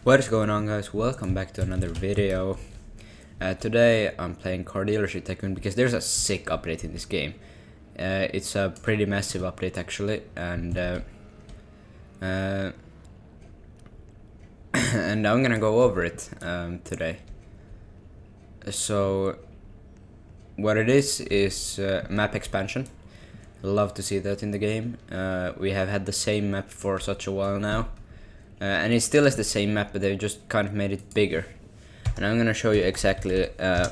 What is going on, guys? Welcome back to another video. Today I'm playing Car Dealership Tycoon because there's a sick update in this game. It's a pretty massive update actually, and and I'm gonna go over it today. So what it is map expansion. Love to see that in the game. We have had the same map for such a while now. And it still is the same map, but they just kind of made it bigger. And I'm gonna show you exactly the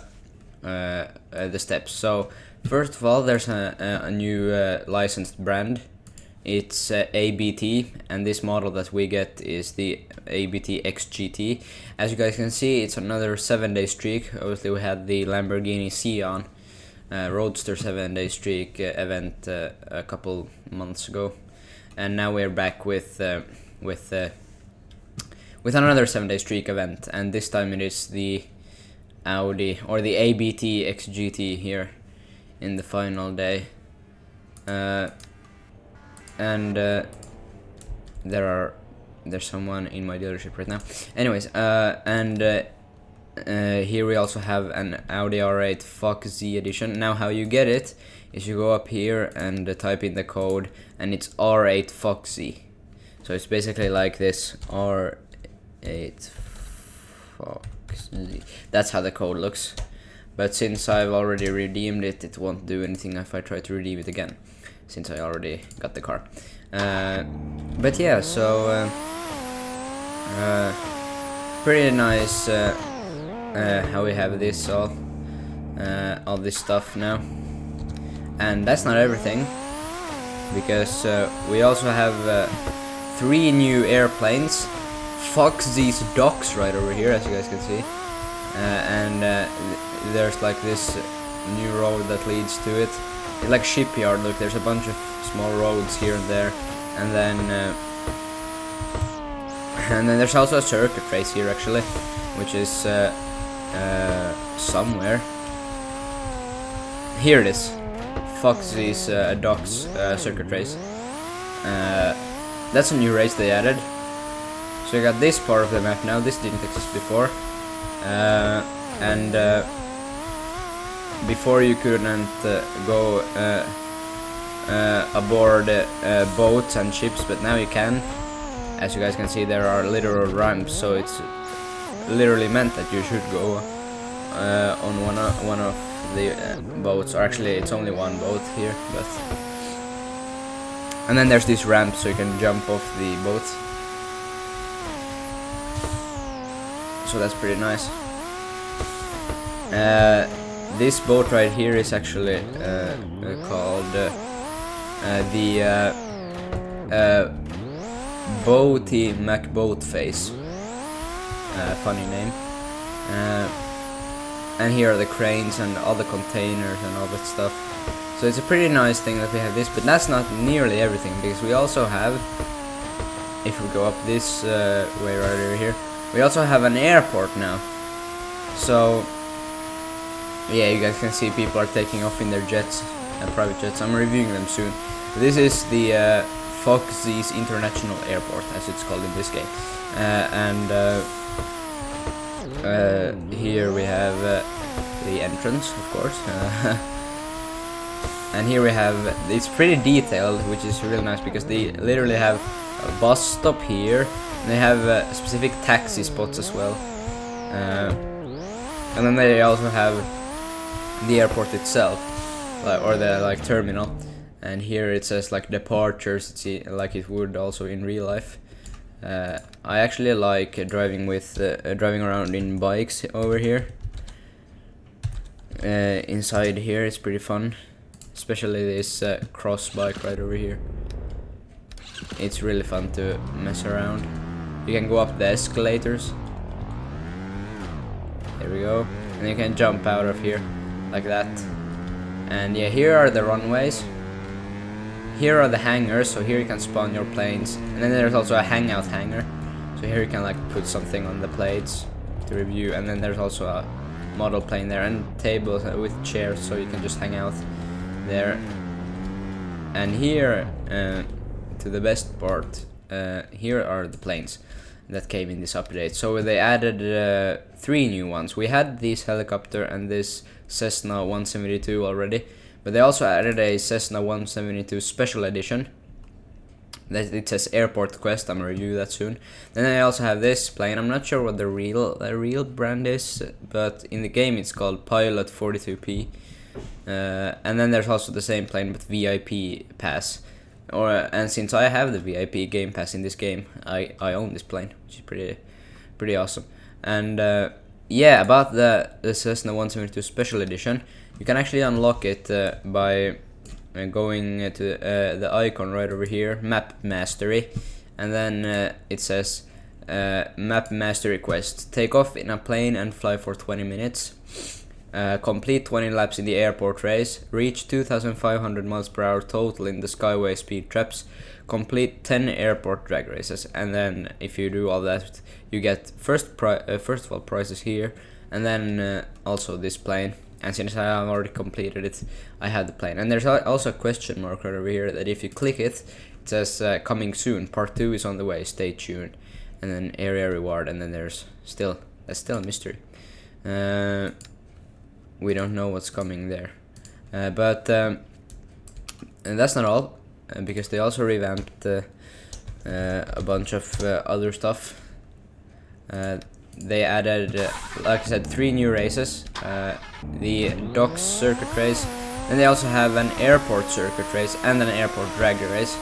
steps. So first of all, there's a new licensed brand. It's ABT, and this model that we get is the ABT XGT. As you guys can see, it's another 7-day streak. Obviously, we had the Lamborghini Sion Roadster 7-day streak event a couple months ago, and now we're back with another 7-day streak event, and this time it is the Audi or the ABT XGT here in the final day. There's someone in my dealership right now. Anyways, here we also have an Audi R8 Fox-Z edition. Now how you get it is you go up here and type in the code, and it's R8 Fox-Z. So it's basically like this, R8 Fox-Z. That's how the code looks. But since I've already redeemed it, it won't do anything if I try to redeem it again, since I already got the car. But yeah, so pretty nice how we have this all this stuff now. And that's not everything, because we also have 3 new airplanes. Fox-Z's docks right over here, as you guys can see, and there's like this new road that leads to it. It's like shipyard. Look, there's a bunch of small roads here and there, and then there's also a circuit race here actually, which is somewhere. Here it is, Fox-Z's docks circuit race. That's a new race they added. So you got this part of the map now. This didn't exist before, and before you couldn't go aboard boats and ships, but now you can. As you guys can see, there are literal ramps, so it's literally meant that you should go on one of the boats. Or actually, it's only one boat here, but. And then there's these ramps, so you can jump off the boat. So that's pretty nice. This boat right here is actually called the Boaty McBoatface. Funny name. And here are the cranes and all the containers and all that stuff. So it's a pretty nice thing that we have this, but that's not nearly everything, because we also have, if we go up this way right over here, we also have an airport now. So yeah, you guys can see people are taking off in their jets, private jets. I'm reviewing them soon. This is the Fox-Z's International Airport, as it's called in this game. Here we have the entrance, of course. And here we have, it's pretty detailed, which is really nice, because they literally have a bus stop here, and they have specific taxi spots as well. And then they also have the airport itself, or the terminal. And here it says like departures, like it would also in real life. I actually like driving around in bikes over here. Inside here it's pretty fun, especially this cross bike right over here. It's really fun to mess around. You can go up the escalators. There we go, and you can jump out of here like that. And yeah, here are the runways. Here are the hangars, so here you can spawn your planes. And then there's also a hangout hangar, so here you can like put something on the plates to review. And then there's also a model plane there, and tables with chairs, so you can just hang out there. And here, to the best part, here are the planes. that came in this update. So they added 3 new ones. We had this helicopter and this Cessna 172 already, but they also added a Cessna 172 Special Edition. It says Airport Quest. I'm gonna review that soon. Then they also have this plane. I'm not sure what the real brand is, but in the game it's called Pilot 42P. And then there's also the same plane but VIP pass. And since I have the VIP game pass in this game, I own this plane, which is pretty awesome. And yeah, about the Cessna 172 Special Edition, you can actually unlock it by going to the icon right over here, Map Mastery, and then it says Map Mastery Quest. Take off in a plane and fly for 20 minutes. Complete 20 laps in the airport race. Reach 2,500 miles per hour total in the Skyway speed traps. Complete 10 airport drag races. And then if you do all that, you get first of all prizes here, and then also this plane. And since I have already completed it, I have the plane. And there's also a question mark right over here that if you click it, it says coming soon. Part 2 is on the way. Stay tuned. And then area reward. And then that's still a mystery. We don't know what's coming there. But and that's not all, because they also revamped a bunch of other stuff. They added, like I said, 3 new races. The docks circuit race, then they also have an airport circuit race and an airport drag race.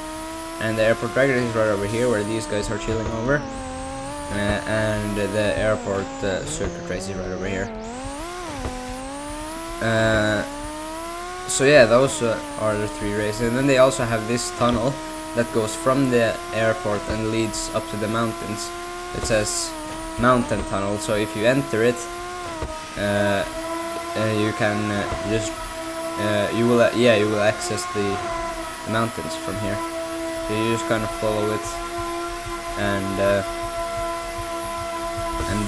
And the airport drag race is right over here, where these guys are chilling over. And the airport circuit race is right over here. So yeah, those are the 3 races. And then they also have this tunnel that goes from the airport and leads up to the mountains. It says mountain tunnel, so if you enter it, you can just you will access the mountains from here. So you just kind of follow it, and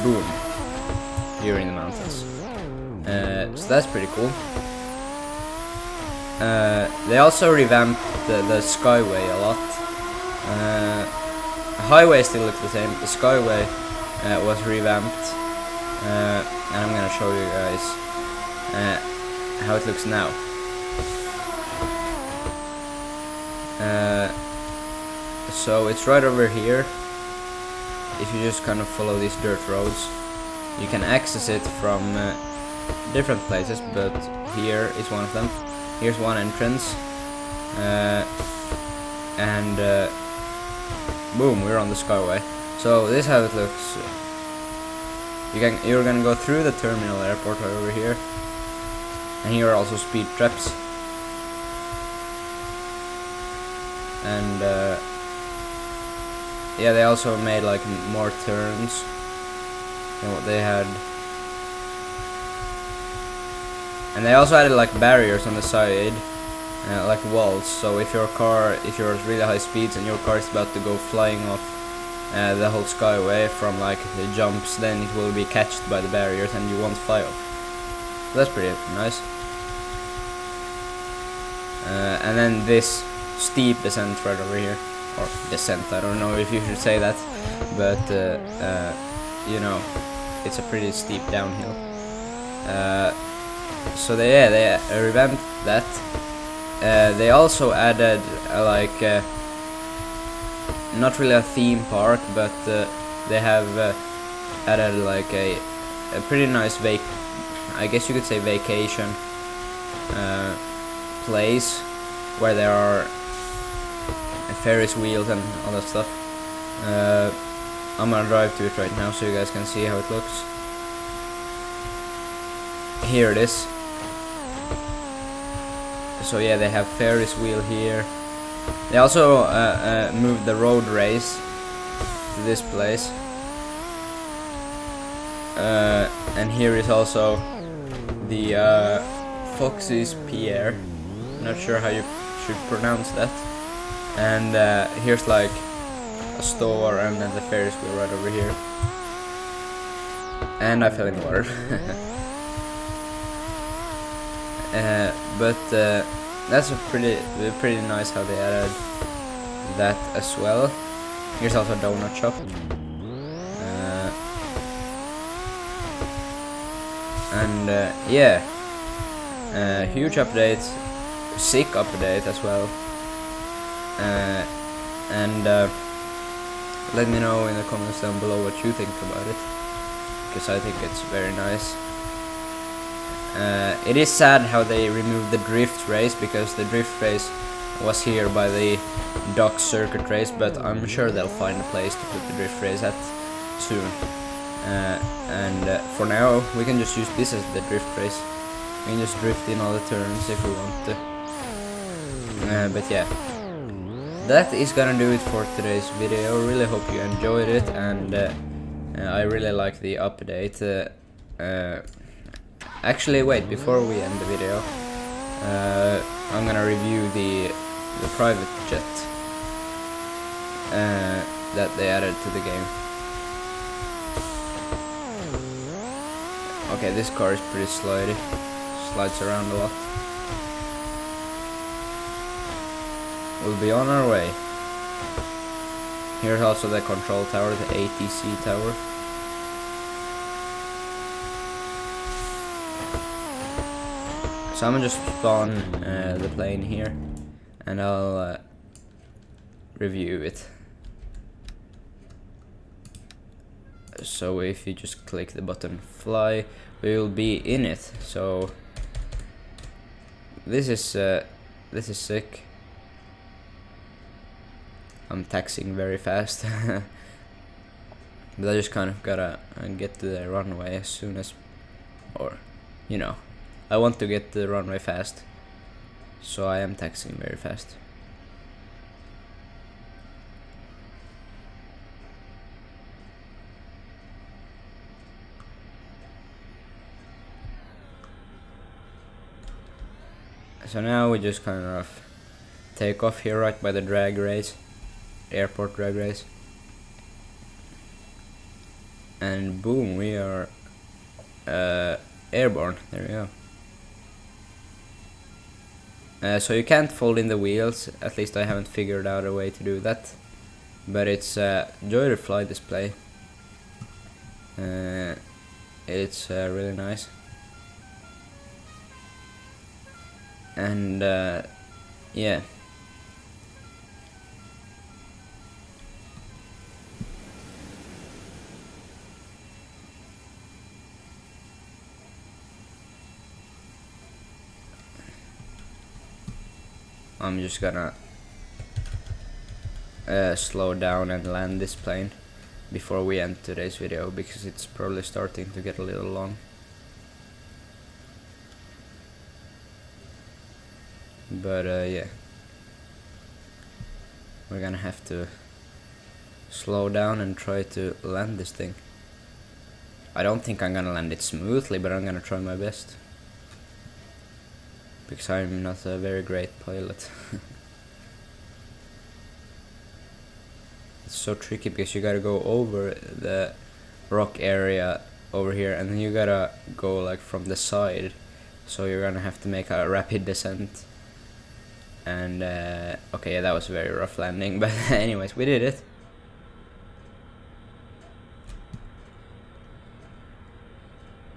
boom, you're in the mountains. So that's pretty cool. They also revamped the Skyway a lot. Highway still looks the same. The Skyway was revamped, and I'm gonna show you guys how it looks now. So it's right over here. If you just kind of follow these dirt roads, you can access it from different places, but here is one of them. Here's one entrance, and boom, we're on the Skyway. So this is how it looks. You're gonna go through the terminal airport right over here, and here are also speed traps. And yeah, they also made like more turns than what they had. And they also added like barriers on the side, like walls. So if you're at really high speeds and your car is about to go flying off the whole Skyway from like the jumps, then it will be catched by the barriers and you won't fly off. So that's pretty nice. And then this steep descent right over here, or descent, I don't know if you should say that, but you know, it's a pretty steep downhill. So they revamped that. They also added like not really a theme park, but they have added like a pretty nice I guess you could say vacation place where there are Ferris wheels and all that stuff. I'm gonna drive to it right now so you guys can see how it looks. Here it is. So yeah, they have Ferris wheel here. They also moved the road race to this place. And here is also the Foxy's Pierre. Not sure how you should pronounce that. And here's like a store, and then the Ferris wheel right over here. And I fell in the water. But that's pretty nice how they added that as well. Here's also a donut shop. And yeah, huge update, sick update as well. And let me know in the comments down below what you think about it, because I think it's very nice. It is sad how they removed the drift race, because the drift race was here by the dock circuit race, but I'm sure they'll find a place to put the drift race at soon. And for now we can just use this as the drift race. We can just drift in all the turns if we want to. But yeah, that is gonna do it for today's video. Really hope you enjoyed it, and I really like the update. Actually, wait, before we end the video, I'm gonna review the private jet that they added to the game. Okay, this car is pretty slidey, slides around a lot. We'll be on our way. Here's also the control tower, the ATC tower. So I'm gonna just spawn the plane here, and I'll review it. So if you just click the button fly, we will be in it. So this is sick. I'm taxiing very fast, but I just kind of gotta get to the runway as soon as, or you know, I want to get to the runway fast, so I am taxiing very fast. So now we just kind of take off here right by the drag race, airport drag race, and boom, we are airborne. There we go. So you can't fold in the wheels, at least I haven't figured out a way to do that, but it's joy to fly display. It's really nice. And yeah, I'm just gonna slow down and land this plane before we end today's video, because it's probably starting to get a little long. But yeah, we're gonna have to slow down and try to land this thing. I don't think I'm gonna land it smoothly, but I'm gonna try my best, because I'm not a very great pilot. It's so tricky, because you gotta go over the rock area over here, and then you gotta go like from the side, so you're gonna have to make a rapid descent. And okay, yeah, that was a very rough landing, but anyways, we did it.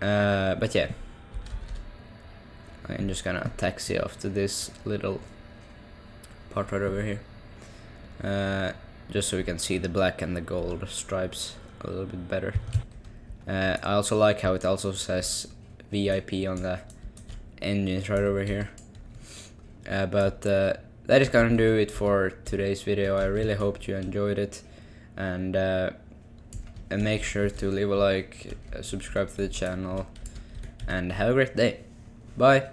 But yeah, I'm just gonna taxi off to this little part right over here, just so we can see the black and the gold stripes a little bit better. I also like how it also says VIP on the engines right over here. But that is gonna do it for today's video. I really hope you enjoyed it, and make sure to leave a like, subscribe to the channel, and have a great day. Bye.